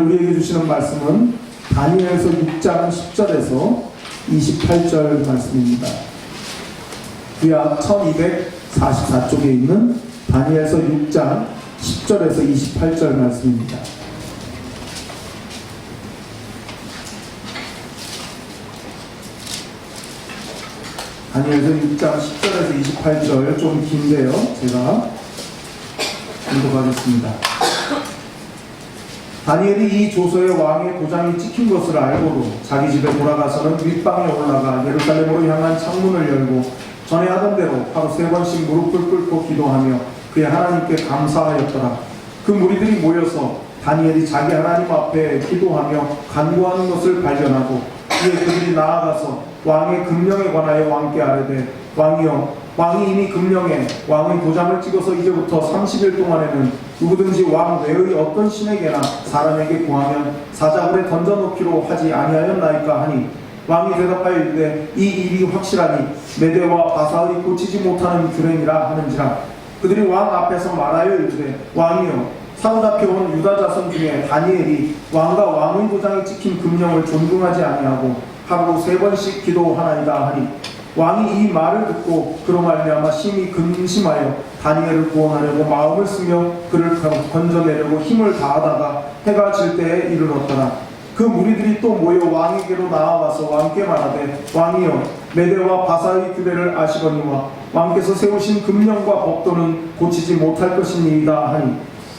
우리에게 주시는 말씀은 다니엘서 6장 10절에서 28절 말씀입니다. 구약 1244쪽에 있는 다니엘서 6장 10절에서 28절 말씀입니다. 다니엘서 6장 10절에서 28절 좀 긴데요. 제가 읽어가겠습니다. 다니엘이 이 조서에 왕의 도장이 찍힌 것을 알고도 자기 집에 돌아가서는 윗방에 올라가 예루살렘으로 향한 창문을 열고 전에 하던 대로 하루 3번씩 무릎을 꿇고 기도하며 그의 하나님께 감사하였더라. 그 무리들이 모여서 다니엘이 자기 하나님 앞에 기도하며 간구하는 것을 발견하고 이에 그들이 나아가서 왕의 금령에 관하여 왕께 아뢰되 왕이여, 왕이 이미 금령에 왕의 도장을 찍어서 이제부터 30일 동안에는 누구든지 왕 외의 어떤 신에게나 사람에게 구하면 사자굴에 던져놓기로 하지 아니하였나이까 하니 왕이 대답하여 이르되 이 일이 확실하니 메대와 바사의 고치지 못하는 규례니라 하는지라. 그들이 왕 앞에서 말하여 이르되 왕이여, 사로잡혀온 유다 자손 중에 다니엘이 왕과 왕의 도장이 찍힌 금령을 존중하지 아니하고 하루 3번씩 기도하나이다 하니 왕이 이 말을 듣고 그로 말미암아 심히 근심하여 다니엘을 구원하려고 마음을 쓰며 그를 건져내려고 힘을 다하다가 해가 질 때에 이르렀더라. 그 무리들이 또 모여 왕에게로 나아와서 왕께 말하되 왕이여, 메대와 바사의 규례를 아시거니와 왕께서 세우신 금령과 법도는 고치지 못할 것이니이다 하니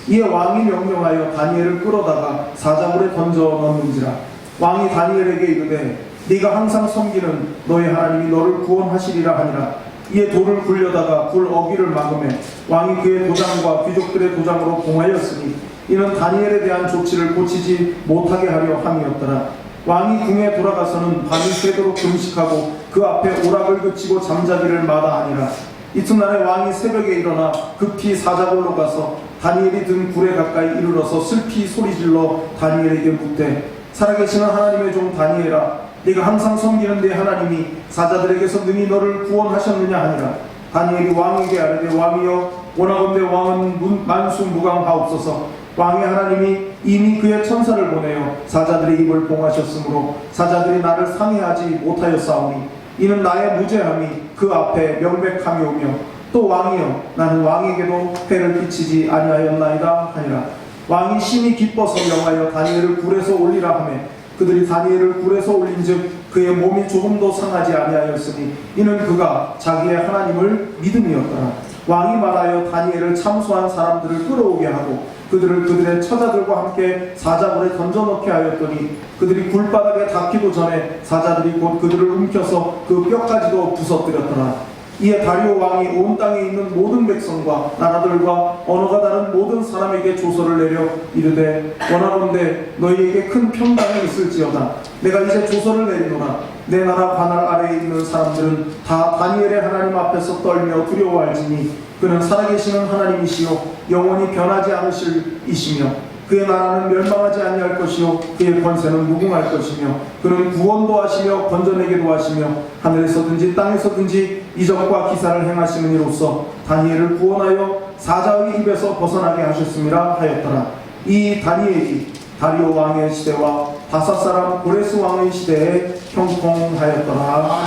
이에 왕이 명령하여 다니엘을 끌어다가 사자굴에 던져 넣는지라. 왕이 다니엘에게 이르되 네가 항상 섬기는 너의 하나님이 너를 구원하시리라 하니라. 이에 돌을 굴려다가 굴 어귀를 막음에 왕이 그의 도장과 귀족들의 도장으로 봉하였으니 이는 다니엘에 대한 조치를 고치지 못하게 하려 함이었더라. 왕이 궁에 돌아가서는 밤이 새도록 금식하고 그 앞에 오락을 그치고 잠자기를 마다하니라. 이튿날에 왕이 새벽에 일어나 급히 사자굴로 가서 다니엘이 든 굴에 가까이 이르러서 슬피 소리질러 다니엘에게 묻되 살아계시는 하나님의 종 다니엘아, 네가 항상 섬기는 네 하나님이 사자들에게서 능히 너를 구원하셨느냐 하니라. 다니엘이 왕에게 아뢰되 왕이여, 원하건대 왕은 만수무강하옵소서. 왕의 하나님이 이미 그의 천사를 보내어 사자들의 입을 봉하셨으므로 사자들이 나를 상해하지 못하였사오니 이는 나의 무죄함이 그 앞에 명백함이오며 또 왕이여, 나는 왕에게도 해를 끼치지 아니하였나이다 하니라. 왕이 심히 기뻐서 명하여 다니엘을 굴에서 올리라 하매 그들이 다니엘을 굴에서 올린즉 그의 몸이 조금도 상하지 아니하였으니 이는 그가 자기의 하나님을 믿음이었더라. 왕이 말하여 다니엘을 참수한 사람들을 끌어오게 하고 그들을 그들의 처자들과 함께 사자굴에 던져넣게 하였더니 그들이 굴바닥에 닿기도 전에 사자들이 곧 그들을 움켜서 그 뼈까지도 부서뜨렸더라. 이에 다리오 왕이 온 땅에 있는 모든 백성과 나라들과 언어가 다른 모든 사람에게 조서를 내려 이르되 원하건대 너희에게 큰 평강이 있을지어다. 내가 이제 조서를 내리노라. 내 나라 관할 아래에 있는 사람들은 다 다니엘의 하나님 앞에서 떨며 두려워할지니 그는 살아계시는 하나님이시요 영원히 변하지 않으실 이시며 그의 나라는 멸망하지 아니할 것이요 그의 권세는 무궁할 것이며 그는 구원도 하시며 건져내기도 하시며 하늘에서든지 땅에서든지 이적과 기사를 행하시는 이로써 다니엘을 구원하여 사자의 입에서 벗어나게 하셨음이라 하였더라. 이 다니엘이 다리오 왕의 시대와 바사 사람 고레스 왕의 시대에 형통하였더라.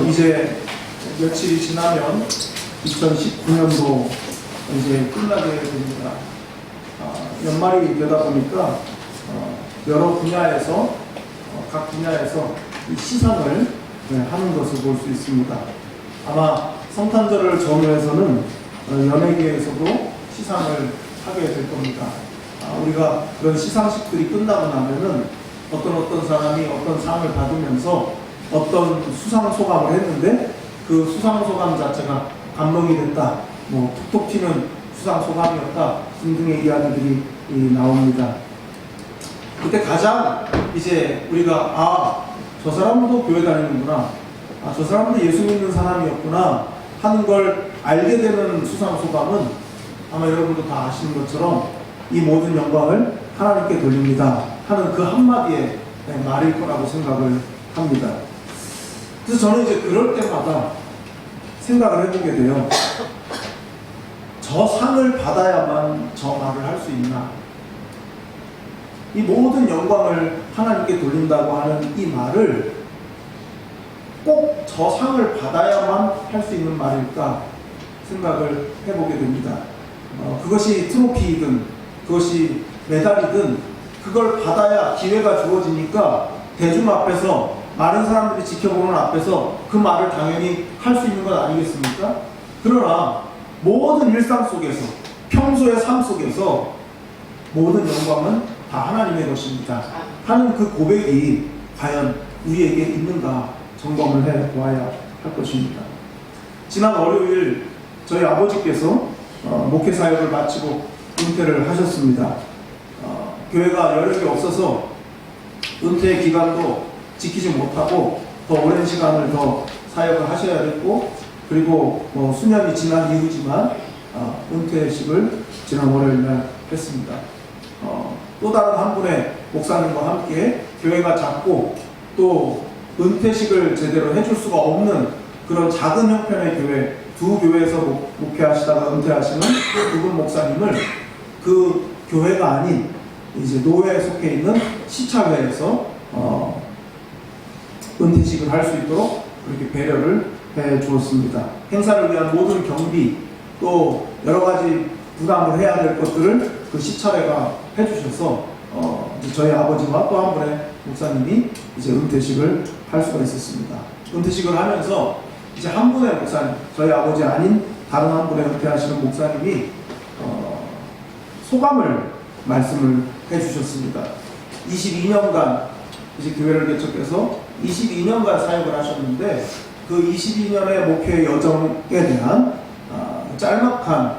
이제 며칠이 지나면 2019년도 이제 끝나게 됩니다. 연말이 되다 보니까 여러 분야에서 각 분야에서 시상을 하는 것을 볼 수 있습니다. 아마 성탄절을 전후해서는 연예계에서도 시상을 하게 될 겁니다. 우리가 그런 시상식들이 끝나고 나면은 어떤 사람이 어떤 상을 받으면서 어떤 수상 소감을 했는데 그 수상 소감 자체가 감동이 됐다, 뭐 톡톡 튀는 수상 소감이었다 등등의 이야기들이 나옵니다. 그때 가장 이제 우리가 저 사람도 교회 다니는구나, 저 사람도 예수 믿는 사람이었구나 하는 걸 알게 되는 수상 소감은 아마 여러분도 다 아시는 것처럼 이 모든 영광을 하나님께 돌립니다 하는 그 한마디의 말일 거라고 생각을 합니다. 그래서 저는 이제 그럴 때마다 생각을 해보게 돼요. 저 상을 받아야만 저 말을 할 수 있나? 이 모든 영광을 하나님께 돌린다고 하는 이 말을 꼭 저 상을 받아야만 할 수 있는 말일까 생각을 해보게 됩니다. 그것이 트로피이든 그것이 메달이든 그걸 받아야 기회가 주어지니까 대중 앞에서 많은 사람들이 지켜보는 앞에서 그 말을 당연히 할 수 있는 것 아니겠습니까? 그러나 모든 일상 속에서 평소의 삶 속에서 모든 영광은 다 하나님의 것입니다 하는 그 고백이 과연 우리에게 있는가 점검을 해보아야 할 것입니다. 지난 월요일 저희 아버지께서 목회 사역을 마치고 은퇴를 하셨습니다. 교회가 여력이 없어서 은퇴 기간도 지키지 못하고 더 오랜 시간을 더 사역을 하셔야 됐고, 그리고 수년이 지난 이후지만 은퇴식을 지난 월요일 날 했습니다. 또 다른 한 분의 목사님과 함께 교회가 작고 또 은퇴식을 제대로 해줄 수가 없는 그런 작은 형편의 교회, 두 교회에서 목회하시다가 은퇴하시는 두 분 목사님을 그 교회가 아닌 이제 노회에 속해 있는 시차회에서 은퇴식을 할 수 있도록 그렇게 배려를 해 주었습니다. 행사를 위한 모든 경비 또 여러 가지 부담을 해야 될 것들을 그 시차회가 해주셔서 저희 아버지와 또 한 분의 목사님이 이제 은퇴식을 할 수가 있었습니다. 은퇴식을 하면서 이제 한 분의 목사님, 저희 아버지 아닌 다른 한 분의 은퇴하시는 목사님이 소감을 말씀을 해주셨습니다. 22년간 이제 교회를 개척해서 22년간 사역을 하셨는데 그 22년의 목회 여정에 대한 짤막한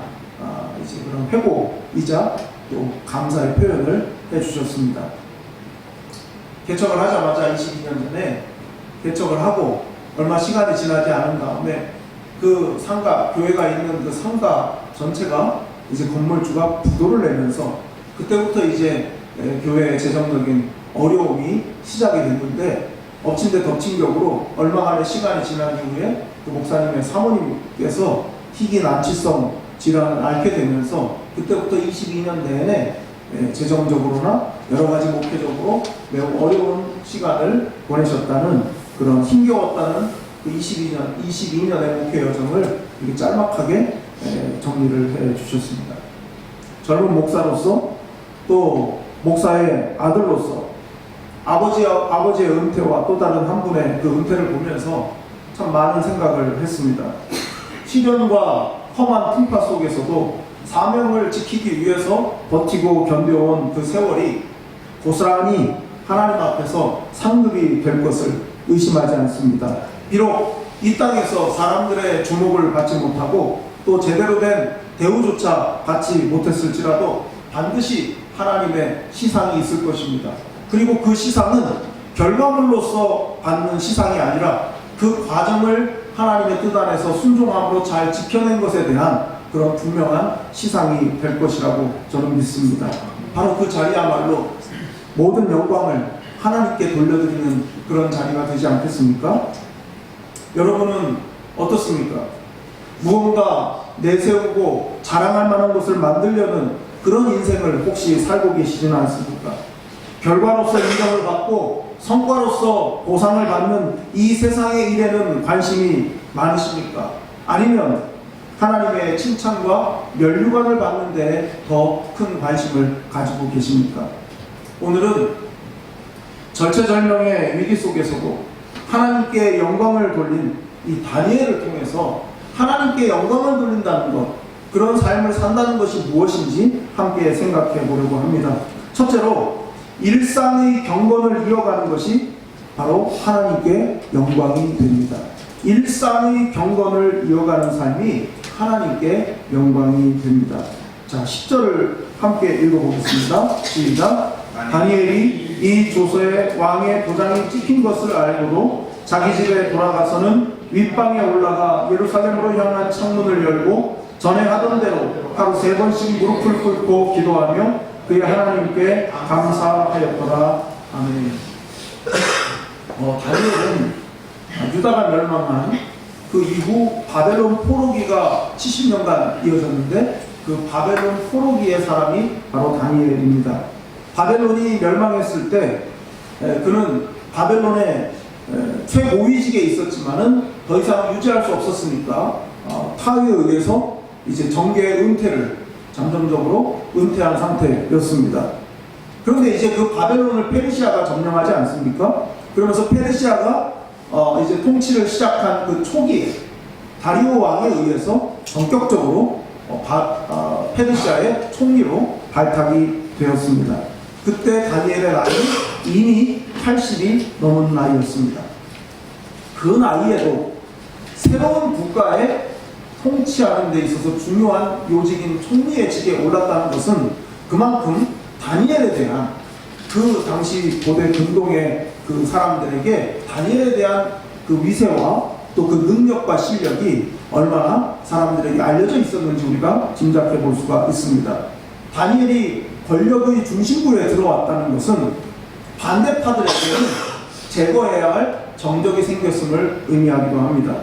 이제 그런 회고이자 또 감사의 표현을 해주셨습니다. 개척을 하자마자 22년 전에 개척을 하고 얼마 시간이 지나지 않은 다음에 그 상가, 교회가 있는 그 상가 전체가 이제 건물주가 부도를 내면서 그때부터 이제 교회의 재정적인 어려움이 시작이 됐는데 엎친 데 덮친 격으로 얼마간의 시간이 지난 이후에 그 목사님의 사모님께서 희귀 난치성 질환을 앓게 되면서 그때부터 22년 내내 재정적으로나 여러 가지 목회적으로 매우 어려운 시간을 보내셨다는 그런 힘겨웠다는 그 22년의 목회 여정을 이렇게 짤막하게 정리를 해 주셨습니다. 젊은 목사로서 또 목사의 아들로서 아버지의 은퇴와 또 다른 한 분의 그 은퇴를 보면서 참 많은 생각을 했습니다. 시련과 험한 풍파 속에서도 사명을 지키기 위해서 버티고 견뎌온 그 세월이 고스란히 하나님 앞에서 상급이 될 것을 의심하지 않습니다. 비록 이 땅에서 사람들의 주목을 받지 못하고 또 제대로 된 대우조차 받지 못했을지라도 반드시 하나님의 시상이 있을 것입니다. 그리고 그 시상은 결과물로서 받는 시상이 아니라 그 과정을 하나님의 뜻 안에서 순종함으로 잘 지켜낸 것에 대한 그런 분명한 시상이 될 것이라고 저는 믿습니다. 바로 그 자리야말로 모든 영광을 하나님께 돌려드리는 그런 자리가 되지 않겠습니까? 여러분은 어떻습니까? 무언가 내세우고 자랑할 만한 것을 만들려는 그런 인생을 혹시 살고 계시지는 않습니까? 결과로서 인정을 받고 성과로서 보상을 받는 이 세상의 일에는 관심이 많으십니까? 아니면 하나님의 칭찬과 면류관을 받는 데 더 큰 관심을 가지고 계십니까? 오늘은 절체절명의 위기 속에서도 하나님께 영광을 돌린 이 다니엘을 통해서 하나님께 영광을 돌린다는 것, 그런 삶을 산다는 것이 무엇인지 함께 생각해 보려고 합니다. 첫째로 일상의 경건을 이어가는 것이 바로 하나님께 영광이 됩니다. 일상의 경건을 이어가는 삶이 하나님께 영광이 됩니다. 자, 10절을 함께 읽어보겠습니다. 시작. 다니엘이 이 조서에 왕의 도장이 찍힌 것을 알고도 자기 집에 돌아가서는 윗방에 올라가 예루살렘으로 향한 창문을 열고 전에 하던 대로 하루 3번씩 무릎을 꿇고 기도하며 그의 하나님께 감사하였더라. 아멘. 다니엘은 유다가 멸망한 그 이후 바벨론 포로기가 70년간 이어졌는데 그 바벨론 포로기의 사람이 바로 다니엘입니다. 바벨론이 멸망했을 때 그는 바벨론의 최고위직에 있었지만은 더 이상 유지할 수 없었으니까 타의에 의해서 이제 정계의 은퇴를 잠정적으로 은퇴한 상태였습니다. 그런데 이제 그 바벨론을 페르시아가 점령하지 않습니까? 그러면서 페르시아가 이제 통치를 시작한 그 초기에 다리오 왕에 의해서 전격적으로 페르시아의 총리로 발탁이 되었습니다. 그때 다니엘의 나이는 이미 80이 넘은 나이였습니다. 그 나이에도 새로운 국가에 통치하는 데 있어서 중요한 요직인 총리의 직에 올랐다는 것은 그만큼 다니엘에 대한 그 당시 고대 근동의 그 사람들에게 다니엘에 대한 그 위세와 또 그 능력과 실력이 얼마나 사람들에게 알려져 있었는지 우리가 짐작해 볼 수가 있습니다. 다니엘이 권력의 중심부에 들어왔다는 것은 반대파들에게는 제거해야 할 정적이 생겼음을 의미하기도 합니다.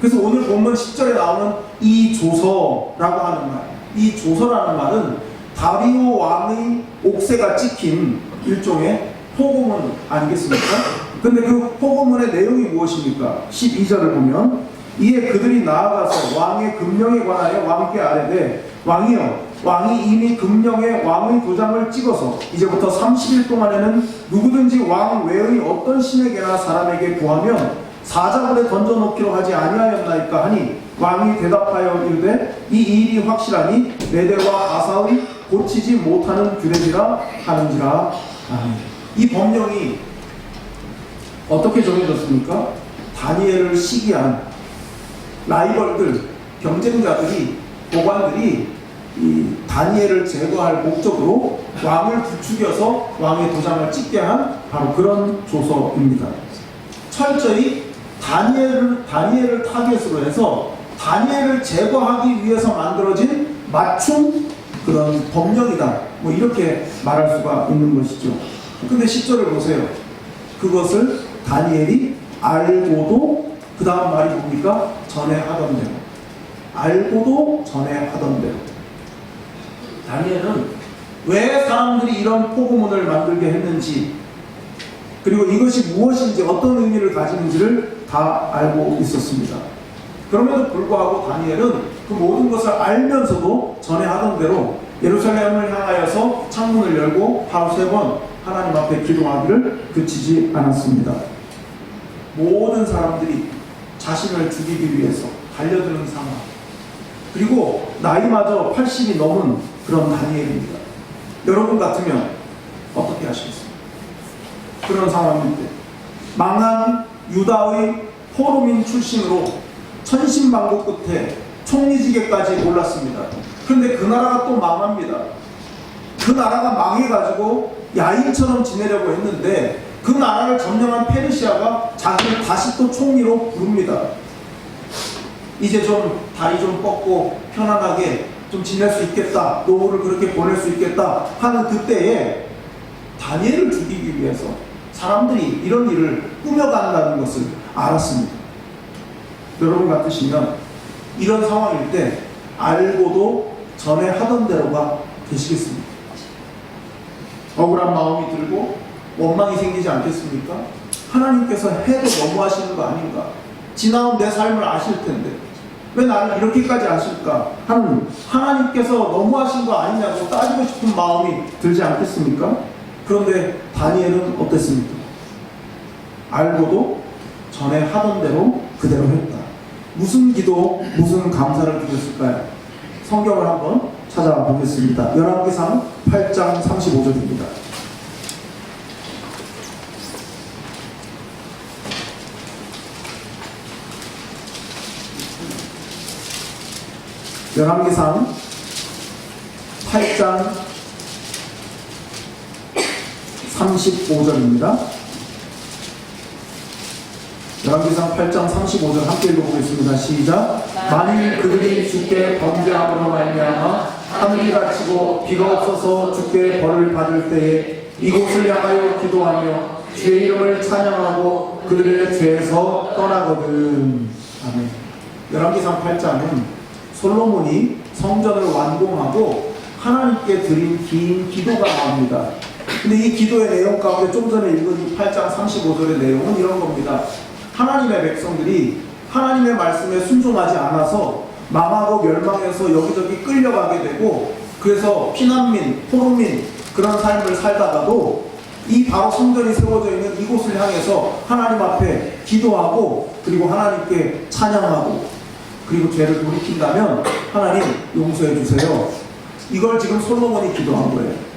그래서 오늘 본문 10절에 나오는 이 조서라고 하는 말, 이 조서라는 말은 다리오 왕의 옥새가 찍힌 일종의 포고문 아니겠습니까? 근데 그 포고문의 내용이 무엇입니까? 12절을 보면 이에 그들이 나아가서 왕의 금령에 관하여 왕께 아뢰되 왕이여 왕이 이미 금령에 왕의 도장을 찍어서 이제부터 30일 동안에는 누구든지 왕 외의 어떤 신에게나 사람에게 구하면 사자굴에 던져놓기로 하지 아니하였나이까 하니 왕이 대답하여 이르되 이 일이 확실하니 메대와 아사의 고치지 못하는 규례지라 하는지라. 이 법령이 어떻게 정해졌습니까? 다니엘을 시기한 라이벌들, 경쟁자들이, 고관들이 이 다니엘을 제거할 목적으로 왕을 부추겨서 왕의 도장을 찍게 한 바로 그런 조서입니다. 철저히 다니엘을 타겟으로 해서 다니엘을 제거하기 위해서 만들어진 맞춤 그런 법령이다. 뭐 이렇게 말할 수가 있는 것이죠. 근데 10절을 보세요. 그것을 다니엘이 알고도 그 다음 말이 뭡니까? 전에 하던 대로. 알고도 전에 하던 대로. 다니엘은 왜 사람들이 이런 포고문을 만들게 했는지 그리고 이것이 무엇인지 어떤 의미를 가지는지를 다 알고 있었습니다. 그럼에도 불구하고 다니엘은 그 모든 것을 알면서도 전에 하던 대로 예루살렘을 향하여서 창문을 열고 하루 3번 하나님 앞에 기도하기를 그치지 않았습니다. 모든 사람들이 자신을 죽이기 위해서 달려드는 상황, 그리고 나이마저 80이 넘은 그런 다니엘입니다. 여러분 같으면 어떻게 하시겠습니까? 그런 상황일 때 망한 유다의 포로민 출신으로 천신만고 끝에 총리직에까지 올랐습니다. 그런데 그 나라가 또 망합니다. 그 나라가 망해가지고 야인처럼 지내려고 했는데 그 나라를 점령한 페르시아가 자기를 다시 또 총리로 부릅니다. 이제 좀 다리 좀 뻗고 편안하게 좀 지낼 수 있겠다, 노후를 그렇게 보낼 수 있겠다 하는 그때에 다니엘을 죽이기 위해서 사람들이 이런 일을 꾸며간다는 것을 알았습니다. 여러분 같으시면 이런 상황일 때 알고도 전에 하던 대로가 되시겠습니까? 억울한 마음이 들고 원망이 생기지 않겠습니까? 하나님께서 해도 너무하시는 거 아닌가? 지나온 내 삶을 아실 텐데 왜 나를 이렇게까지 아실까? 하는 하나님께서 너무하신 거 아니냐고 따지고 싶은 마음이 들지 않겠습니까? 그런데 다니엘은 어땠습니까? 알고도 전에 하던 대로 그대로 했다. 무슨 기도, 무슨 감사를 드렸을까요? 성경을 한번 찾아보겠습니다. 열왕기상 8장 35절입니다. 열왕기상 8장 35절입니다. 열왕기상 8장 35절 함께 읽어보겠습니다. 시작. 만일 그들이 주께 범죄함으로 말미암아 하늘이 닫히고 비가 없어서 주께 벌을 받을 때에 이곳을 향하여 기도하며 주의 이름을 찬양하고 그들의 죄에서 떠나거든. 아멘. 열왕기상 8장은 솔로몬이 성전을 완공하고 하나님께 드린 긴 기도가 나옵니다. 근데 이 기도의 내용 가운데 좀 전에 읽은 이 8장 35절의 내용은 이런 겁니다. 하나님의 백성들이 하나님의 말씀에 순종하지 않아서 망하고 멸망해서 여기저기 끌려가게 되고, 그래서 피난민, 포로민 그런 삶을 살다가도 이 바로 성전이 세워져 있는 이곳을 향해서 하나님 앞에 기도하고, 그리고 하나님께 찬양하고, 그리고 죄를 돌이킨다면 하나님 용서해 주세요. 이걸 지금 솔로몬이 기도한 거예요.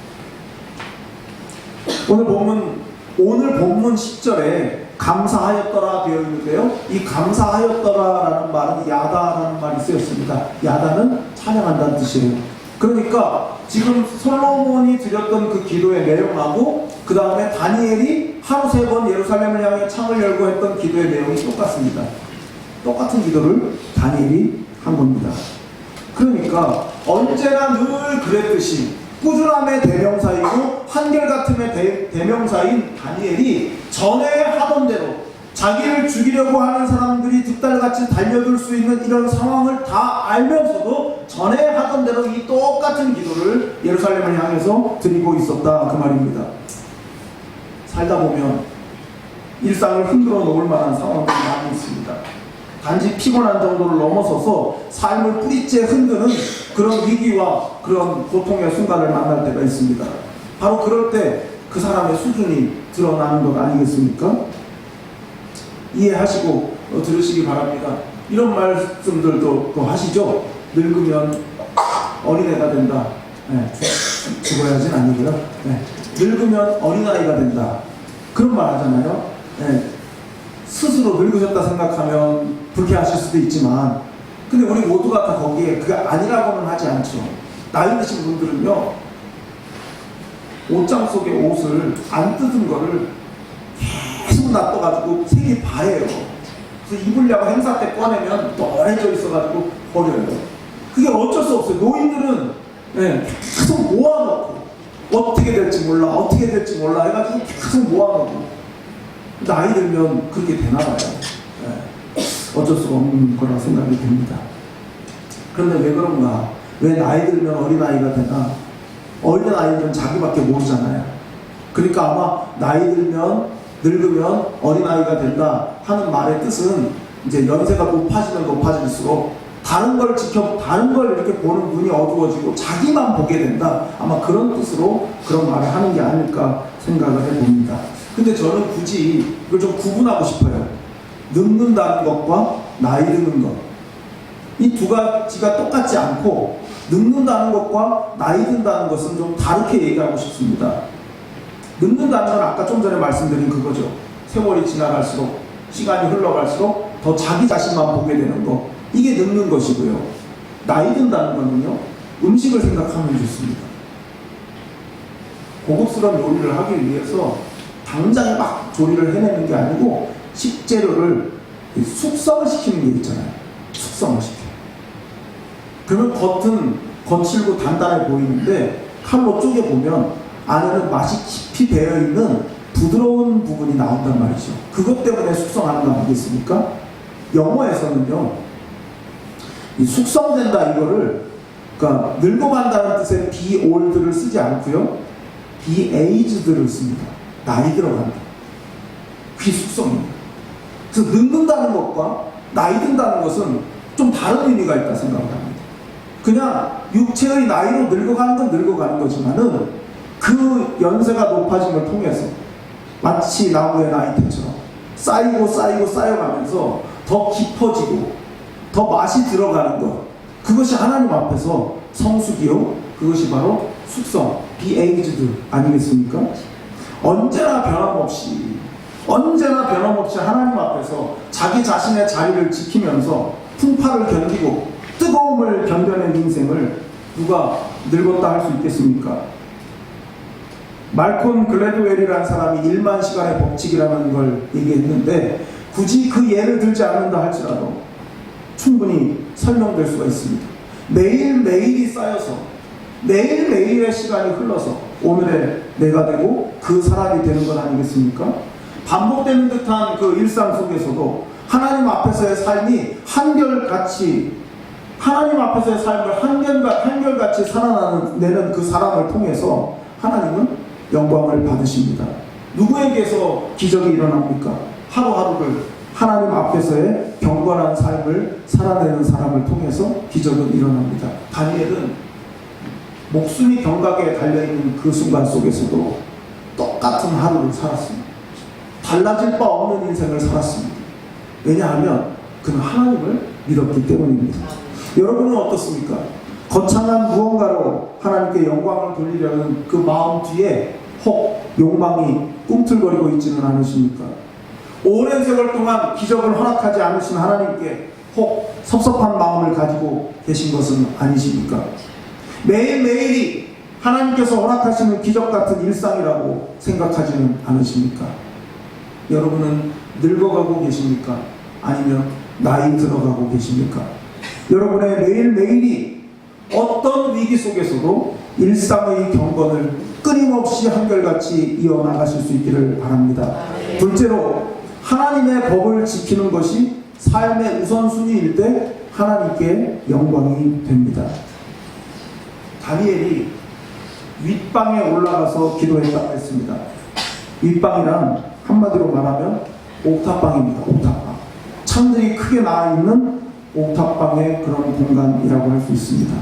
오늘 본문 10절에 감사하였더라 되어 있는데요, 이 감사하였더라라는 말은 야다라는 말이 쓰였습니다. 야다는 찬양한다는 뜻이에요. 그러니까 지금 솔로몬이 드렸던 그 기도의 내용하고 그 다음에 다니엘이 하루 3번 예루살렘을 향해 창을 열고 했던 기도의 내용이 똑같습니다. 똑같은 기도를 다니엘이 한 겁니다. 그러니까 언제나 늘 그랬듯이 꾸준함의 대명사이고 한결같음의 대명사인 다니엘이 전에 하던 대로 자기를 죽이려고 하는 사람들이 득달같이 달려들 수 있는 이런 상황을 다 알면서도 전에 하던 대로 이 똑같은 기도를 예루살렘을 향해서 드리고 있었다, 그 말입니다. 살다 보면 일상을 흔들어 놓을 만한 상황들이 많이 있습니다. 단지 피곤한 정도를 넘어서서 삶을 뿌리째 흔드는 그런 위기와 그런 고통의 순간을 만날 때가 있습니다. 바로 그럴 때 그 사람의 수준이 드러나는 것 아니겠습니까? 이해하시고 들으시기 바랍니다. 이런 말씀들도 또 하시죠. 늙으면 어린애가 된다. 네, 죽어야진 아니고요. 네, 늙으면 어린아이가 된다. 그런 말 하잖아요. 네, 스스로 늙으셨다 생각하면 불쾌하실 수도 있지만, 근데 우리 모두가 다 거기에 그게 아니라고는 하지 않죠. 나이 드신 분들은요, 옷장 속에 옷을 안 뜯은 거를 계속 놔둬가지고 색이 바래요. 그래서 입으려고 행사 때 꺼내면 노래져 있어가지고 버려요. 그게 어쩔 수 없어요. 노인들은 계속 모아놓고 어떻게 될지 몰라 해가지고 계속 모아놓고 나이 들면 그렇게 되나 봐요. 어쩔 수가 없는 거라 생각이 됩니다. 그런데 왜 그런가? 왜 나이 들면 어린아이가 되나? 어린아이들은 자기밖에 모르잖아요. 그러니까 아마 나이 들면, 늙으면 어린아이가 된다 하는 말의 뜻은 이제 연세가 높아지면 높아질수록 다른 걸 이렇게 보는 눈이 어두워지고 자기만 보게 된다. 아마 그런 뜻으로 그런 말을 하는 게 아닐까 생각을 해봅니다. 근데 저는 굳이 이걸 좀 구분하고 싶어요. 늙는다는 것과 나이 드는 것. 이 두 가지가 똑같지 않고, 늙는다는 것과 나이 든다는 것은 좀 다르게 얘기하고 싶습니다. 늙는다는 건 아까 좀 전에 말씀드린 그거죠. 세월이 지나갈수록, 시간이 흘러갈수록 더 자기 자신만 보게 되는 것. 이게 늙는 것이고요. 나이 든다는 거는요, 음식을 생각하면 좋습니다. 고급스러운 요리를 하기 위해서 당장에 막 조리를 해내는 게 아니고 식재료를 숙성을 시키는 게 있잖아요. 숙성을 시켜요. 그러면 겉은 거칠고 단단해 보이는데 칼로 쪼개보면 안에는 맛이 깊이 배어있는 부드러운 부분이 나온단 말이죠. 그것 때문에 숙성하는 거 아니겠습니까? 영어에서는요, 이 숙성된다 이거를, 그러니까 늙어간다는 뜻의 be old를 쓰지 않고요, be aged를 씁니다. 나이 들어간다. 그게 숙성입니다. 그래서 늙는다는 것과 나이 든다는 것은 좀 다른 의미가 있다 생각을 합니다. 그냥 육체의 나이로 늙어가는 건 늙어가는 거지만은 그 연세가 높아짐을 통해서 마치 나무의 나이테처럼 쌓여가면서 더 깊어지고 더 맛이 들어가는 것, 그것이 하나님 앞에서 성숙이요, 그것이 바로 숙성, be aged 아니겠습니까? 언제나 변함없이 하나님 앞에서 자기 자신의 자리를 지키면서 풍파를 견디고 뜨거움을 견뎌낸 인생을 누가 늙었다 할 수 있겠습니까? 말콤 글래드웰이라는 사람이 1만 시간의 법칙이라는 걸 얘기했는데, 굳이 그 예를 들지 않는다 할지라도 충분히 설명될 수가 있습니다. 매일매일이 쌓여서 매일매일의 시간이 흘러서 오늘의 내가 되고 그 사람이 되는 것 아니겠습니까? 반복되는 듯한 그 일상 속에서도 하나님 앞에서의 삶이 한결같이, 하나님 앞에서의 삶을 한결같이 살아내는 그 사람을 통해서 하나님은 영광을 받으십니다. 누구에게서 기적이 일어납니까? 하루하루를 하나님 앞에서의 경건한 삶을 살아내는 사람을 통해서 기적은 일어납니다. 다니엘은 목숨이 경각에 달려있는 그 순간 속에서도 똑같은 하루를 살았습니다. 달라질 바 없는 인생을 살았습니다. 왜냐하면 그는 하나님을 믿었기 때문입니다. 여러분은 어떻습니까? 거창한 무언가로 하나님께 영광을 돌리려는 그 마음 뒤에 혹 욕망이 꿈틀거리고 있지는 않으십니까? 오랜 세월 동안 기적을 허락하지 않으신 하나님께 혹 섭섭한 마음을 가지고 계신 것은 아니십니까? 매일매일이 하나님께서 허락하시는 기적 같은 일상이라고 생각하지는 않으십니까? 여러분은 늙어가고 계십니까? 아니면 나이 들어가고 계십니까? 여러분의 매일매일이 어떤 위기 속에서도 일상의 경건을 끊임없이 한결같이 이어나가실 수 있기를 바랍니다. 둘째로, 하나님의 법을 지키는 것이 삶의 우선순위일 때 하나님께 영광이 됩니다. 다니엘이 윗방에 올라가서 기도했다고 했습니다. 윗방이란 한마디로 말하면 옥탑방입니다. 옥탑방. 창들이 크게 나와있는 옥탑방의 그런 공간이라고 할 수 있습니다.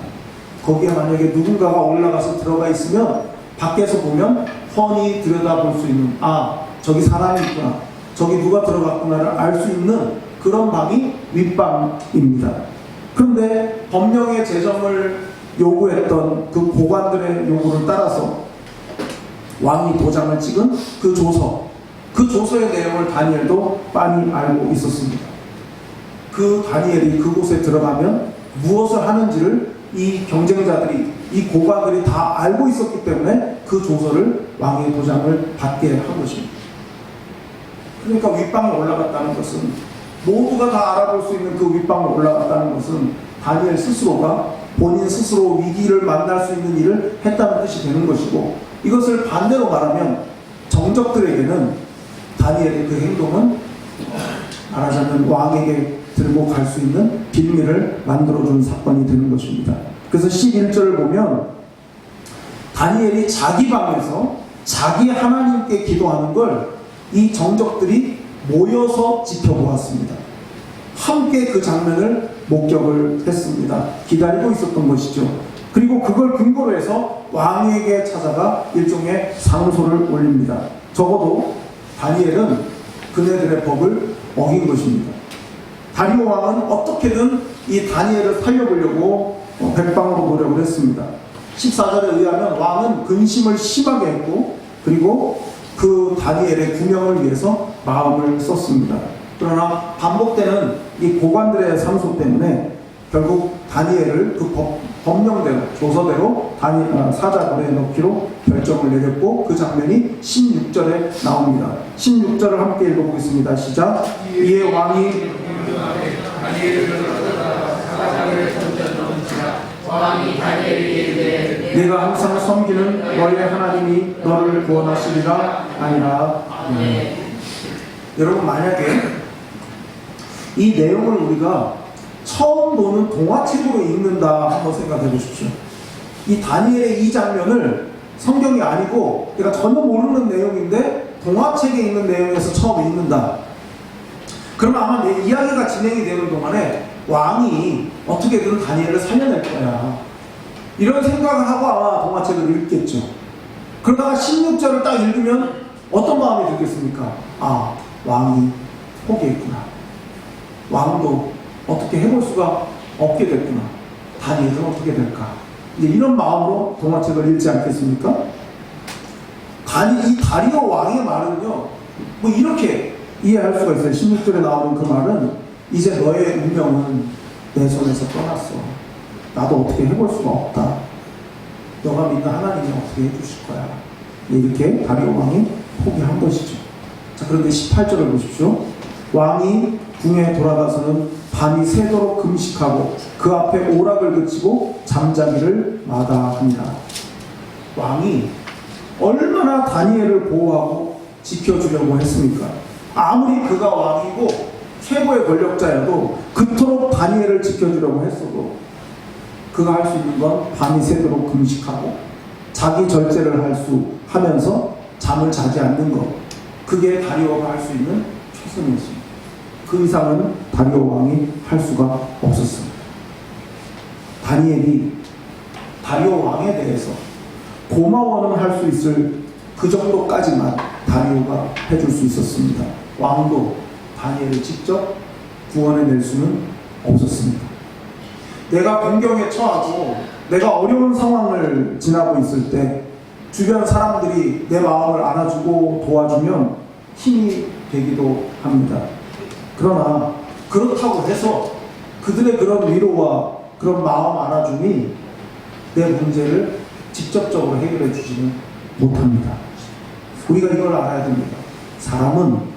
거기에 만약에 누군가가 올라가서 들어가 있으면 밖에서 보면 훤히 들여다볼 수 있는, 아, 저기 사람이 있구나, 저기 누가 들어갔구나를 알 수 있는 그런 방이 윗방입니다. 그런데 법령의 제정을 요구했던 그 고관들의 요구를 따라서 왕이 도장을 찍은 그 조서의 내용을 다니엘도 빤히 알고 있었습니다. 그 다니엘이 그곳에 들어가면 무엇을 하는지를 이 경쟁자들이, 이 고관들이 다 알고 있었기 때문에 그 조서를 왕의 도장을 받게 한 것입니다. 그러니까 윗방에 올라갔다는 것은, 모두가 다 알아볼 수 있는 그 윗방에 올라갔다는 것은 다니엘 스스로가 본인 스스로 위기를 만날 수 있는 일을 했다는 뜻이 되는 것이고, 이것을 반대로 말하면 정적들에게는 다니엘의 그 행동은 말하자면 왕에게 들고 갈 수 있는 빌미를 만들어준 사건이 되는 것입니다. 그래서 11절을 보면 다니엘이 자기 방에서 자기 하나님께 기도하는 걸 이 정적들이 모여서 지켜보았습니다. 함께 그 장면을 목격을 했습니다. 기다리고 있었던 것이죠. 그리고 그걸 근거로 해서 왕에게 찾아가 일종의 상소를 올립니다. 적어도 다니엘은 그네들의 법을 어긴 것입니다. 다리오 왕은 어떻게든 이 다니엘을 살려보려고 백방으로 노력을 했습니다. 14절에 의하면 왕은 근심을 심하게 했고, 그리고 그 다니엘의 구명을 위해서 마음을 썼습니다. 그러나 반복되는 이 고관들의 상소 때문에 결국 다니엘을 그 법령대로, 조서대로 사자굴에 넣기로 결정을 내렸고, 그 장면이 16절에 나옵니다. 16절을 함께 읽어보겠습니다. 시작. 이에 왕이 내가 항상 섬기는 너의 하나님이 너를 구원하시리라 아니라. 여러분, 만약에 이 내용을 우리가 처음 보는 동화책으로 읽는다 한번 생각해 보십시오. 이 다니엘의 이 장면을 성경이 아니고 내가 전혀 모르는 내용인데 동화책에 있는 내용에서 처음 읽는다. 그러면 아마 내 이야기가 진행이 되는 동안에 왕이 어떻게든 다니엘을 살려낼 거야, 이런 생각을 하고 아마 동화책을 읽겠죠. 그러다가 16절을 딱 읽으면 어떤 마음이 들겠습니까? 아, 왕이 포기했구나. 왕도 어떻게 해볼 수가 없게 됐구나. 다니엘은 어떻게 될까? 이제 이런 마음으로 동화책을 읽지 않겠습니까? 이 다리오 왕의 말은요, 뭐 이렇게 이해할 수가 있어요. 16절에 나오는 그 말은, 이제 너의 운명은 내 손에서 떠났어. 나도 어떻게 해볼 수가 없다. 너가 믿는 하나님이 어떻게 해주실 거야. 이렇게 다리오 왕이 포기한 것이죠. 자, 그런데 18절을 보십시오. 왕이 궁에 돌아가서는 밤이 새도록 금식하고 그 앞에 오락을 그치고 잠자기를 마다합니다. 왕이 얼마나 다니엘을 보호하고 지켜주려고 했습니까? 아무리 그가 왕이고 최고의 권력자여도 그토록 다니엘을 지켜주려고 했어도 그가 할 수 있는 건 밤이 새도록 금식하고 자기 절제를 하면서 잠을 자지 않는 것. 그게 다리오가 할 수 있는 최선이었습니다. 그 이상은 다리오 왕이 할 수가 없었습니다. 다니엘이 다리오 왕에 대해서 고마워는 할 수 있을 그 정도까지만 다리오가 해줄 수 있었습니다. 왕도 다니엘을 직접 구원해낼 수는 없었습니다. 내가 공경에 처하고 내가 어려운 상황을 지나고 있을 때 주변 사람들이 내 마음을 안아주고 도와주면 힘이 되기도 합니다. 그러나 그렇다고 해서 그들의 그런 위로와 그런 마음 안아줌이 내 문제를 직접적으로 해결해 주지는 못합니다. 우리가 이걸 알아야 됩니다. 사람은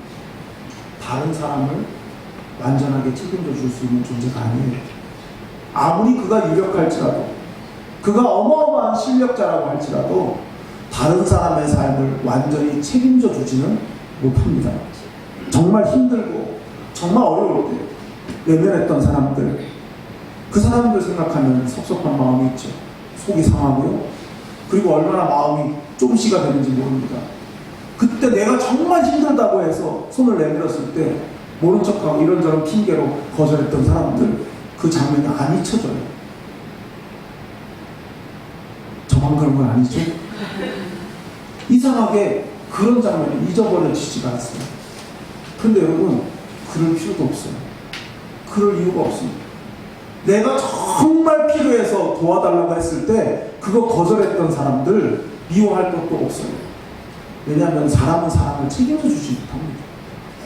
다른 사람을 완전하게 책임져 줄 수 있는 존재가 아니에요. 아무리 그가 유력할지라도, 그가 어마어마한 실력자라고 할지라도 다른 사람의 삶을 완전히 책임져 주지는 못합니다. 정말 힘들고 정말 어려울 때 외면했던 사람들, 그 사람들 생각하면 섭섭한 마음이 있죠. 속이 상하고요. 그리고 얼마나 마음이 좀씨가 되는지 모릅니다. 그때 내가 정말 힘들다고 해서 손을 내밀었을 때 모른 척하고 이런저런 핑계로 거절했던 사람들, 그 장면이 안 잊혀져요. 저만 그런 건 아니죠? 이상하게 그런 장면이 잊어버려지지가 않습니다. 근데 여러분, 그럴 필요도 없어요. 그럴 이유가 없습니다. 내가 정말 필요해서 도와달라고 했을 때 그거 거절했던 사람들 미워할 것도 없어요. 왜냐하면 사람은 사람을 책임져 주지 못합니다.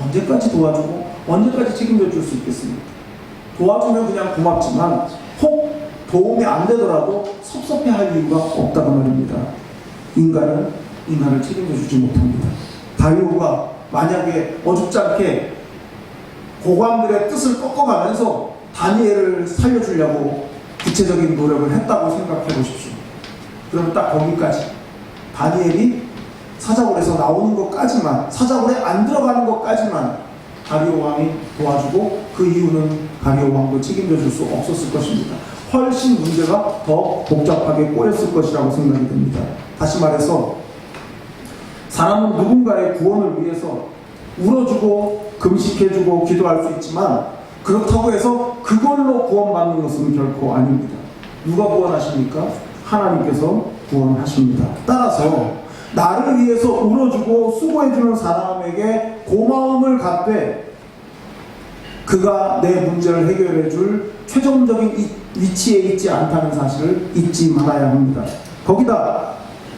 언제까지 도와주고 언제까지 책임져 줄 수 있겠습니까? 도와주면 그냥 고맙지만 혹 도움이 안 되더라도 섭섭해할 이유가 없다고 말입니다. 인간은 인간을 책임져 주지 못합니다. 다리오가 만약에 어줍지 않게 고관들의 뜻을 꺾어가면서 다니엘을 살려주려고 구체적인 노력을 했다고 생각해 보십시오. 그럼 딱 거기까지 다니엘이 사자굴에서 나오는 것까지만, 사자굴에 안 들어가는 것까지만 다리오 왕이 도와주고 그 이유는 다리오 왕도 책임져 줄 수 없었을 것입니다. 훨씬 문제가 더 복잡하게 꼬였을 것이라고 생각이 됩니다. 다시 말해서 사람은 누군가의 구원을 위해서 울어주고 금식해주고 기도할 수 있지만 그렇다고 해서 그걸로 구원받는 것은 결코 아닙니다. 누가 구원하십니까? 하나님께서 구원하십니다. 따라서 나를 위해서 울어주고 수고해주는 사람에게 고마움을 갖되 그가 내 문제를 해결해줄 최종적인 위치에 있지 않다는 사실을 잊지 말아야 합니다. 거기다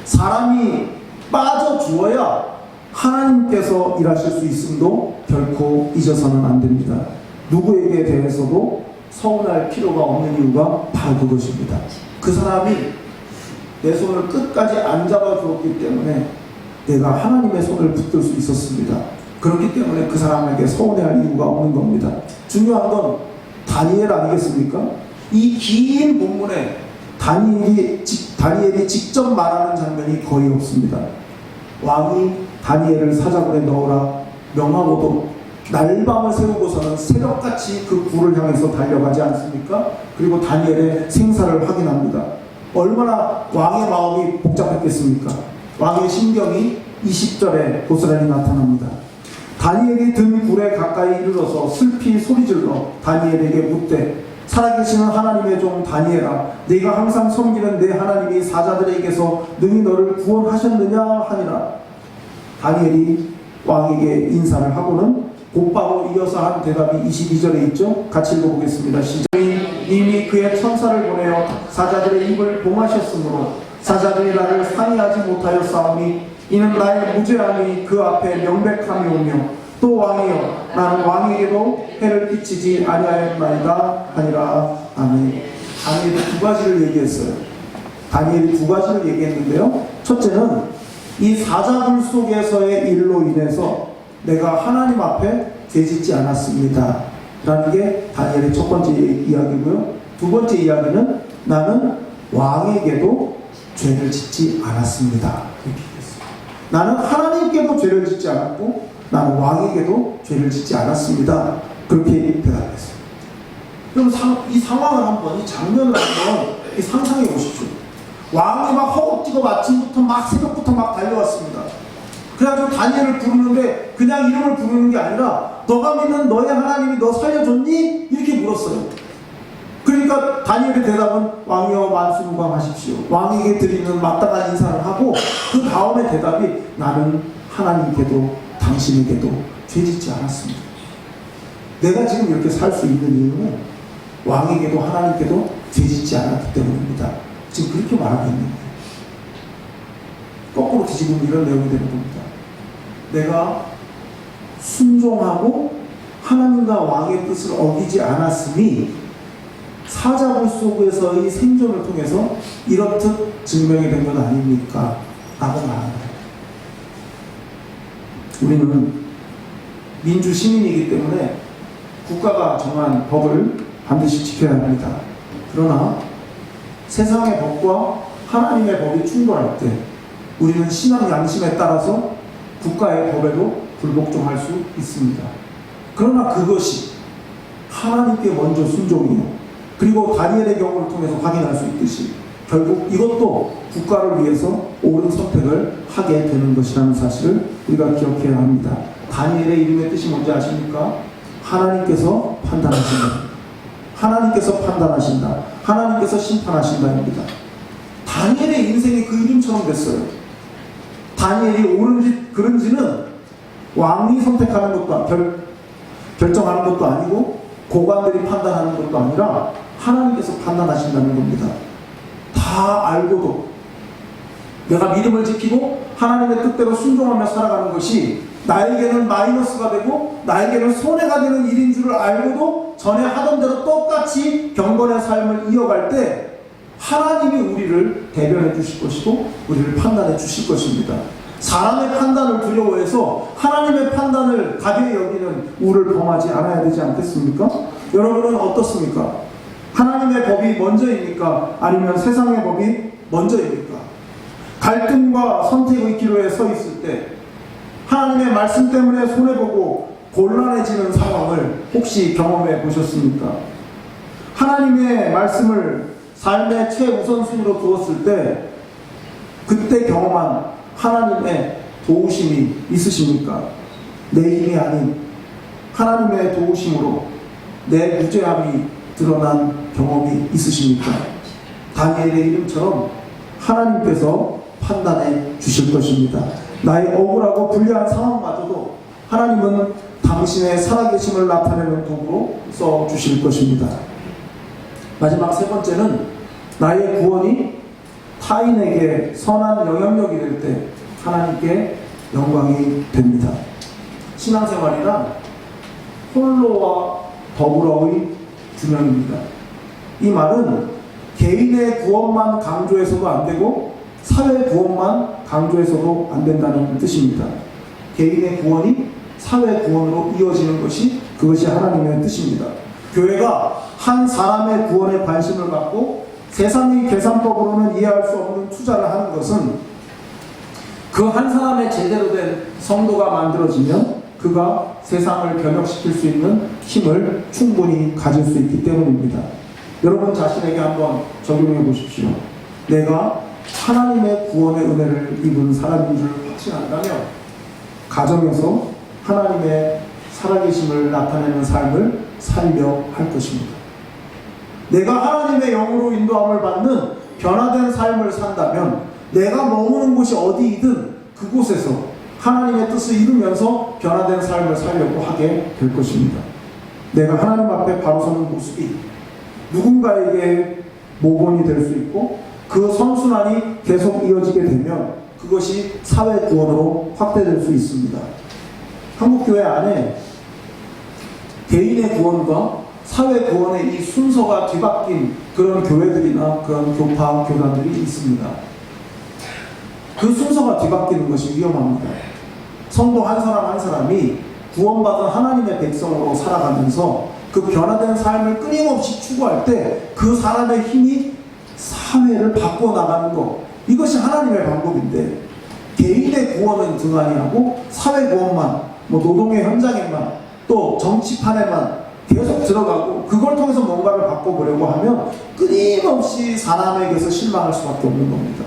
사람이 빠져 주어야 하나님께서 일하실 수 있음도 결코 잊어서는 안 됩니다. 누구에게 대해서도 서운할 필요가 없는 이유가 바로 그것입니다. 그 사람이 내 손을 끝까지 안 잡아주었기 때문에 내가 하나님의 손을 붙들 수 있었습니다. 그렇기 때문에 그 사람에게 서운해할 이유가 없는 겁니다. 중요한 건 다니엘 아니겠습니까? 이 긴 본문에 다니엘이 직접 말하는 장면이 거의 없습니다. 왕이 다니엘을 사자굴에 넣으라 명하고도 날밤을 세우고서는 새벽같이 그 굴을 향해서 달려가지 않습니까? 그리고 다니엘의 생사를 확인합니다. 얼마나 왕의 마음이 복잡했겠습니까? 왕의 심경이 20절에 고스란히 나타납니다. 다니엘이 든 굴에 가까이 이르러서 슬피 소리질러 다니엘에게 묻되 살아계시는 하나님의 종 다니엘아, 네가 항상 섬기는 내 하나님이 사자들에게서 능히 너를 구원하셨느냐 하니라. 다니엘이 왕에게 인사를 하고는 곧바로 이어서 한 대답이 22절에 있죠. 같이 읽어보겠습니다. 시작이 이미 그의 천사를 보내어 사자들의 입을 봉하셨으므로 사자들이 나를 상의하지 못하였사오니 이는 나의 무죄함이 그 앞에 명백함이 오며 또 왕이여 나는 왕에게도 해를 끼치지 아니하였나이다 하니라. 아멘. 다니엘이 두 가지를 얘기했어요. 다니엘이 두 가지를 얘기했는데요. 첫째는 이 사자굴 속에서의 일로 인해서 내가 하나님 앞에 죄짓지 않았습니다 라는 게 다니엘의 첫 번째 이야기고요. 두 번째 이야기는 나는 왕에게도 죄를 짓지 않았습니다. 이렇게 됐어요. 나는 하나님께도 죄를 짓지 않았고 나는 왕에게도 죄를 짓지 않았습니다. 그렇게 대답했어요. 그럼 이 상황을 한번, 이 장면을 한번 상상해 보십시오. 왕이 막 허겁지겁 아침부터 막 새벽부터 막 달려왔습니다. 그래가지고 다니엘을 부르는데 그냥 이름을 부르는 게 아니라 너가 믿는 너의 하나님이 너 살려줬니? 이렇게 물었어요. 그러니까 다니엘의 대답은 왕이여 만수무강하십시오. 왕에게 드리는 마땅한 인사를 하고 그 다음에 대답이 나는 하나님께도 당신에게도 죄짓지 않았습니다. 내가 지금 이렇게 살 수 있는 이유는 왕에게도 하나님께도 죄짓지 않았기 때문입니다. 지금 그렇게 말하고 있는 거예요. 거꾸로 뒤집으면 이런 내용이 되는 겁니다. 내가 순종하고 하나님과 왕의 뜻을 어기지 않았으니 사자굴 속에서의 생존을 통해서 이렇듯 증명이 된 것 아닙니까? 라고 말합니다. 우리는 민주 시민이기 때문에 국가가 정한 법을 반드시 지켜야 합니다. 그러나 세상의 법과 하나님의 법이 충돌할 때 우리는 신앙 양심에 따라서 국가의 법에도 불복종할 수 있습니다. 그러나 그것이 하나님께 먼저 순종이요. 그리고 다니엘의 경우를 통해서 확인할 수 있듯이 결국 이것도 국가를 위해서 옳은 선택을 하게 되는 것이라는 사실을 우리가 기억해야 합니다. 다니엘의 이름의 뜻이 뭔지 아십니까? 하나님께서 판단하신다. 하나님께서 판단하신다. 하나님께서 심판하신다입니다. 다니엘의 인생이 그 이름처럼 됐어요. 다니엘이 옳은지 그른지는 왕이 선택하는 것도 결정하는 것도 아니고 고관들이 판단하는 것도 아니라 하나님께서 판단하신다는 겁니다. 다 알고도 내가 믿음을 지키고 하나님의 뜻대로 순종하며 살아가는 것이 나에게는 마이너스가 되고 나에게는 손해가 되는 일인 줄을 알고도 전에 하던 대로 똑같이 경건의 삶을 이어갈 때 하나님이 우리를 대변해 주실 것이고 우리를 판단해 주실 것입니다. 사람의 판단을 두려워해서 하나님의 판단을 가벼이 여기는 우를 범하지 않아야 되지 않겠습니까? 여러분은 어떻습니까? 하나님의 법이 먼저입니까? 아니면 세상의 법이 먼저입니까? 갈등과 선택의 기로에 서 있을 때 하나님의 말씀 때문에 손해보고 곤란해지는 상황을 혹시 경험해 보셨습니까? 하나님의 말씀을 삶의 최우선순위로 두었을 때 그때 경험한 하나님의 도우심이 있으십니까? 내 힘이 아닌 하나님의 도우심으로 내 무죄함이 드러난 경험이 있으십니까? 다니엘의 이름처럼 하나님께서 판단해 주실 것입니다. 나의 억울하고 불리한 상황마저도 하나님은 당신의 살아계심을 나타내는 도구로 써주실 것입니다. 마지막 세 번째는 나의 구원이 타인에게 선한 영향력이 될 때 하나님께 영광이 됩니다. 신앙생활이란 홀로와 더불어의 균형입니다. 이 말은 개인의 구원만 강조해서도 안 되고 사회 구원만 강조해서도 안 된다는 뜻입니다. 개인의 구원이 사회 구원으로 이어지는 것이 그것이 하나님의 뜻입니다. 교회가 한 사람의 구원에 관심을 갖고 세상의 계산법으로는 이해할 수 없는 투자를 하는 것은 그 한 사람의 제대로 된 성도가 만들어지면 그가 세상을 변혁시킬 수 있는 힘을 충분히 가질 수 있기 때문입니다. 여러분 자신에게 한번 적용해 보십시오. 내가 하나님의 구원의 은혜를 입은 사람인 줄 확신한다면 가정에서 하나님의 살아계심을 나타내는 삶을 살려 할 것입니다. 내가 하나님의 영으로 인도함을 받는 변화된 삶을 산다면 내가 머무는 곳이 어디이든 그곳에서 하나님의 뜻을 이루면서 변화된 삶을 살려고 하게 될 것입니다. 내가 하나님 앞에 바로 서는 모습이 누군가에게 모범이 될 수 있고 그 선순환이 계속 이어지게 되면 그것이 사회 구원으로 확대될 수 있습니다. 한국교회 안에 개인의 구원과 사회 구원의 이 순서가 뒤바뀐 그런 교회들이나 그런 교파, 교단들이 있습니다. 그 순서가 뒤바뀌는 것이 위험합니다. 성도 한 사람 한 사람이 구원받은 하나님의 백성으로 살아가면서 그 변화된 삶을 끊임없이 추구할 때 그 사람의 힘이 사회를 바꿔나가는 것, 이것이 하나님의 방법인데 개인의 구원은 등한히 하고 사회 구원만, 노동의 현장에만 또 정치판에만 계속 들어가고 그걸 통해서 뭔가를 바꿔보려고 하면 끊임없이 사람에게서 실망할 수밖에 없는 겁니다.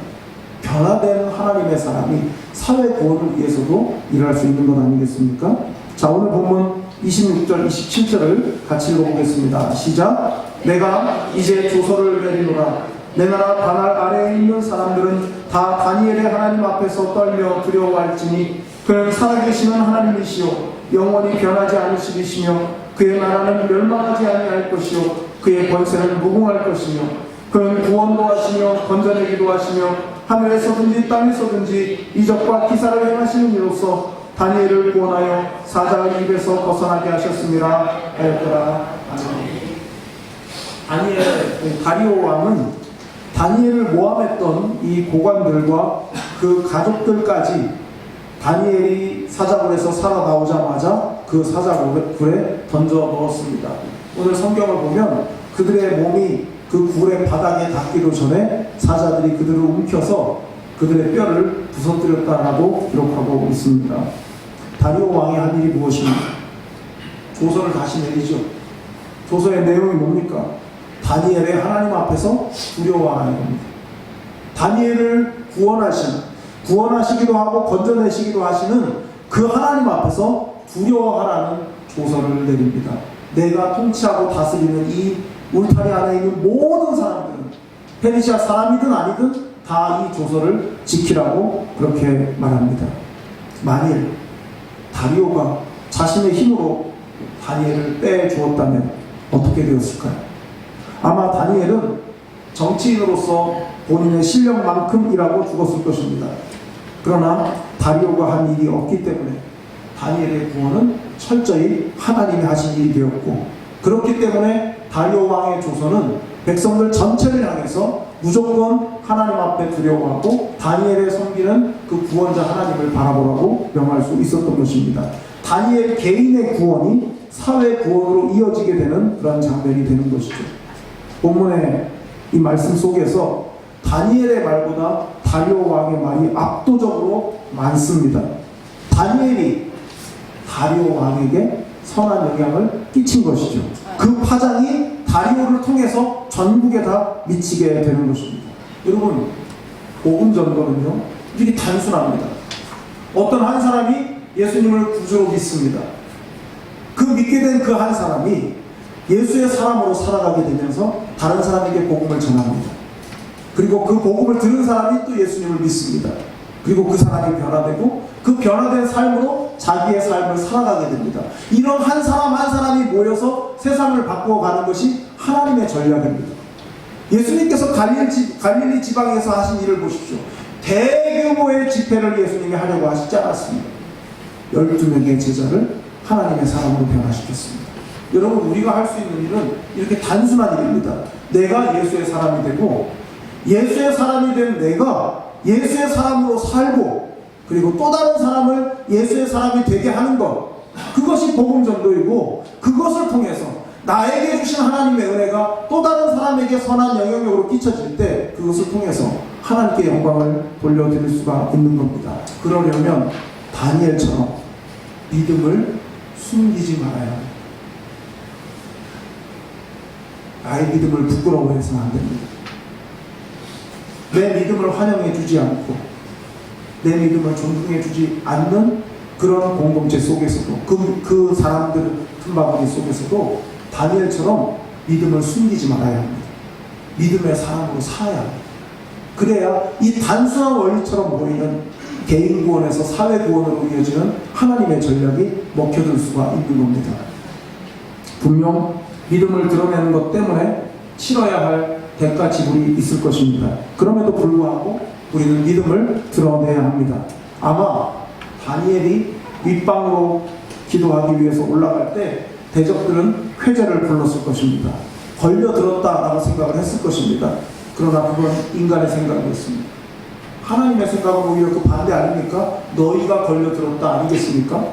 변화된 하나님의 사람이 사회 구원을 위해서도 일할 수 있는 것 아니겠습니까? 자, 오늘 본문 26절, 27절을 같이 읽어보겠습니다. 시작. 내가 이제 조서를 내리노라. 내 나라 바날 아래에 있는 사람들은 다 다니엘의 하나님 앞에서 떨며 두려워할지니 그는 살아계시는 하나님이시요 영원히 변하지 않으시리시며 그의 나라는 멸망하지 아니할 것이요 그의 권세는 무궁할 것이며 그는 구원도 하시며 건져내기도 하시며 하늘에서든지 땅에서든지 이적과 기사를 행하시는 이로써 다니엘을 구원하여 사자의 입에서 벗어나게 하셨습니다 하였더라. 다리오 왕은 다니엘을 모함했던 이 고관들과 그 가족들까지 다니엘이 사자굴에서 살아나오자마자 그 사자굴에 던져 넣었습니다. 오늘 성경을 보면 그들의 몸이 그 굴의 바닥에 닿기도 전에 사자들이 그들을 움켜서 그들의 뼈를 부서뜨렸다라고 기록하고 있습니다. 다리오 왕이 한 일이 무엇입니까? 조서를 다시 내리죠. 조서의 내용이 뭡니까? 다니엘의 하나님 앞에서 두려워하는 겁니다. 다니엘을 구원하시기도 하고 건져내시기도 하시는 그 하나님 앞에서 두려워하라는 조서를 내립니다. 내가 통치하고 다스리는 이 울타리 안에 있는 모든 사람들은 페르시아 사람이든 아니든 다 이 조서를 지키라고 그렇게 말합니다. 만일 다리오가 자신의 힘으로 다니엘을 빼주었다면 어떻게 되었을까요? 아마 다니엘은 정치인으로서 본인의 실력만큼 일하고 죽었을 것입니다. 그러나 다리오가 한 일이 없기 때문에 다니엘의 구원은 철저히 하나님이 하신 일이 되었고, 그렇기 때문에 다리오 왕의 조서는 백성들 전체를 향해서 무조건 하나님 앞에 두려워하고 다니엘의 섬기는 그 구원자 하나님을 바라보라고 명할 수 있었던 것입니다. 다니엘 개인의 구원이 사회 구원으로 이어지게 되는 그런 장면이 되는 것이죠. 본문의 이 말씀 속에서 다니엘의 말보다 다리오 왕의 말이 압도적으로 많습니다. 다니엘이 다리오 왕에게 선한 영향을 끼친 것이죠. 그 파장이 다리오를 통해서 전국에 다 미치게 되는 것입니다. 여러분, 복음 전도는요, 이렇게 단순합니다. 어떤 한 사람이 예수님을 구주로 믿습니다. 그 믿게 된 그 한 사람이 예수의 사람으로 살아가게 되면서 다른 사람에게 복음을 전합니다. 그리고 그 복음을 들은 사람이 또 예수님을 믿습니다. 그리고 그 사람이 변화되고 그 변화된 삶으로 자기의 삶을 살아가게 됩니다. 이런 한 사람 한 사람이 모여서 세상을 바꾸어가는 것이 하나님의 전략입니다. 예수님께서 갈릴리 지방에서 하신 일을 보십시오. 대규모의 집회를 예수님이 하려고 하시지 않았습니다. 12명의 제자를 하나님의 사람으로 변화시켰습니다. 여러분, 우리가 할 수 있는 일은 이렇게 단순한 일입니다. 내가 예수의 사람이 되고, 예수의 사람이 된 내가 예수의 사람으로 살고, 그리고 또 다른 사람을 예수의 사람이 되게 하는 것, 그것이 복음 전도이고, 그것을 통해서 나에게 주신 하나님의 은혜가 또 다른 사람에게 선한 영향력으로 끼쳐질 때 그것을 통해서 하나님께 영광을 돌려드릴 수가 있는 겁니다. 그러려면 다니엘처럼 믿음을 숨기지 말아야 합니다. 나의 믿음을 부끄러워해서는 안 됩니다. 내 믿음을 환영해주지 않고 내 믿음을 존중해주지 않는 그런 공동체 속에서도 그 사람들 틈바구니 속에서도 다니엘처럼 믿음을 숨기지 말아야 합니다. 믿음의 사람으로 살아야 합니다. 그래야 이 단순한 원리처럼 보이는 개인 구원에서 사회 구원으로 이어지는 하나님의 전략이 먹혀들 수가 있는 겁니다. 분명 믿음을 드러내는 것 때문에 치러야 할 대가 지불이 있을 것입니다. 그럼에도 불구하고 우리는 믿음을 드러내야 합니다. 아마 다니엘이 윗방으로 기도하기 위해서 올라갈 때 대적들은 회제를 불렀을 것입니다. 걸려들었다라고 생각을 했을 것입니다. 그러나 그건 인간의 생각이었습니다. 하나님의 생각은 오히려 그 반대 아닙니까? 너희가 걸려들었다 아니겠습니까?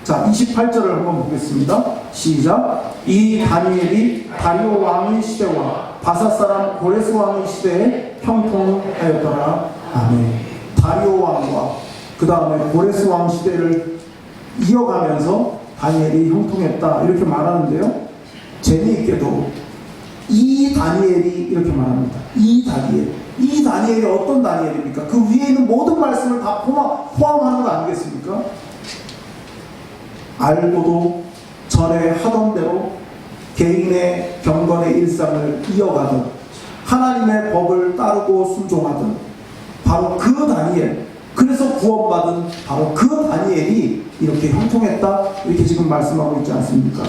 자, 28절을 한번 보겠습니다. 시작. 이 다니엘이 다리오 왕의 시대와 바사 사람 고레스 왕의 시대에 형통하였더라. 아멘. 다리오 왕과 그 다음에 고레스 왕 시대를 이어가면서 다니엘이 형통했다 이렇게 말하는데요. 재미있게도 이 다니엘이 이렇게 말합니다. 이 다니엘이 어떤 다니엘입니까? 그 위에 있는 모든 말씀을 다 포함하는 거 아니겠습니까? 알고도 전에 하던 대로 개인의 경건의 일상을 이어가던 하나님의 법을 따르고 순종하던 바로 그 다니엘, 그래서 구원받은 바로 그 다니엘이 이렇게 형통했다 이렇게 지금 말씀하고 있지 않습니까?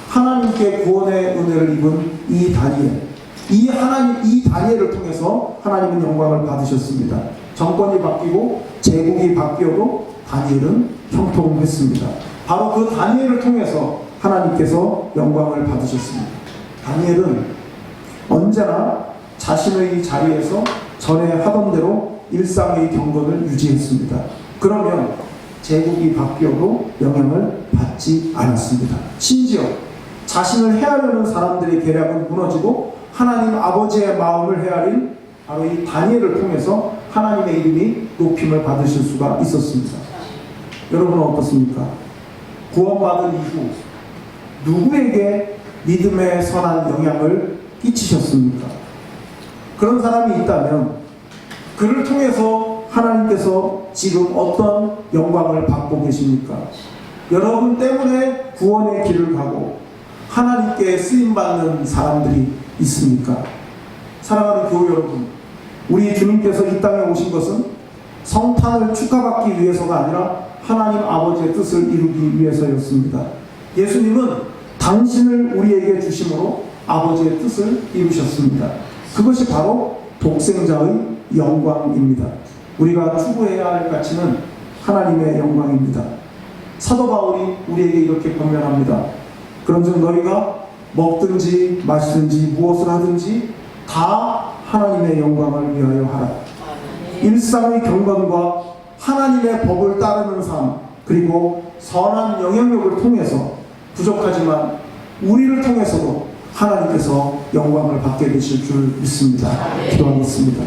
하나님께 구원의 은혜를 입은 이 다니엘, 이 다니엘을 통해서 하나님은 영광을 받으셨습니다. 정권이 바뀌고 제국이 바뀌어도 다니엘은 형통했습니다. 바로 그 다니엘을 통해서 하나님께서 영광을 받으셨습니다. 다니엘은 언제나 자신의 자리에서 전에 하던 대로 일상의 경건을 유지했습니다. 그러면 제국이 바뀌어도 영향을 받지 않았습니다. 심지어 자신을 헤아려는 사람들의 계략은 무너지고 하나님 아버지의 마음을 헤아린 바로 이 다니엘을 통해서 하나님의 이름이 높임을 받으실 수가 있었습니다. 여러분은 어떻습니까? 구원받은 이후 누구에게 믿음의 선한 영향을 끼치셨습니까? 그런 사람이 있다면 그를 통해서 하나님께서 지금 어떤 영광을 받고 계십니까? 여러분 때문에 구원의 길을 가고 하나님께 쓰임받는 사람들이 있습니까? 사랑하는 교회 여러분, 우리 주님께서 이 땅에 오신 것은 성탄을 축하받기 위해서가 아니라 하나님 아버지의 뜻을 이루기 위해서였습니다. 예수님은 당신을 우리에게 주심으로 아버지의 뜻을 이루셨습니다. 그것이 바로 독생자의 영광입니다. 우리가 추구해야 할 가치는 하나님의 영광입니다. 사도 바울이 우리에게 이렇게 권면합니다. 그런즉 너희가 먹든지 마시든지 무엇을 하든지 다 하나님의 영광을 위하여 하라. 일상의 경건과 하나님의 법을 따르는 삶, 그리고 선한 영향력을 통해서 부족하지만 우리를 통해서도 하나님께서 영광을 받게 되실 줄 믿습니다. 기도하겠습니다.